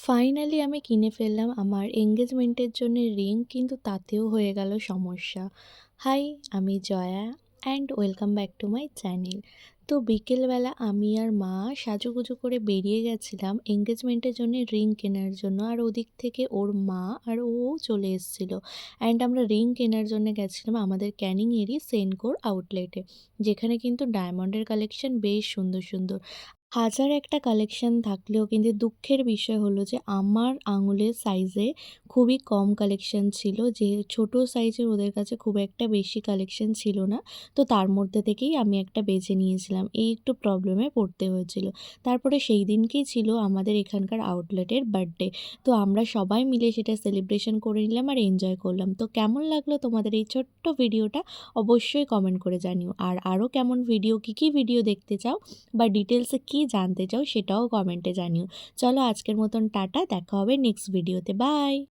Finally আমি কিনে ফেললাম আমার এঙ্গেজমেন্টের জন্য রিং, কিন্তু তাতেও হয়ে গেল সমস্যা। হাই, আমি Jaya and welcome back to my channel. তো বিকেলবেলা আমি আর মা সাজুগুজু করে বেরিয়ে গেছিলাম এঙ্গেজমেন্টের জন্য রিং কেনার জন্য, আর ওদিক থেকে ওর মা আর ও চলে এসেছিল। অ্যান্ড আমরা রিং কেনার জন্য গেছিলাম আমাদের ক্যানিং-এরই সেনকোর আউটলেটে, যেখানে কিন্তু ডায়মন্ডের কালেকশন বেশ সুন্দর সুন্দর। হাজার একটা কালেকশন থাকলেও কিন্তু দুঃখের বিষয় হলো যে আমার আঙুলের সাইজে খুবই কম কালেকশন ছিল, যে ছোট সাইজের ওদের কাছে খুব একটা বেশি কালেকশন ছিল না। তো তার মধ্যে থেকেই আমি একটা বেছে নিয়েছিলাম, এই একটু প্রবলেমে পড়তে হয়েছিল। তারপরে সেই দিনকেই ছিল আমাদের এখানকার আউটলেটের বার্থডে। তো আমরা সবাই মিলে সেটা সেলিব্রেশন করে নিলাম আর এনজয় করলাম। তো কেমন লাগলো তোমাদের এই ছোট্ট ভিডিওটা, অবশ্যই কমেন্ট করে জানিও। আর আরও কেমন ভিডিও, কী ভিডিও দেখতে চাও বা ডিটেলসে কী জানতে চাও সেটাও কমেন্টে জানিও। চলো আজকের মতন টাটা, দেখা হবে নেক্সট ভিডিওতে, বাই।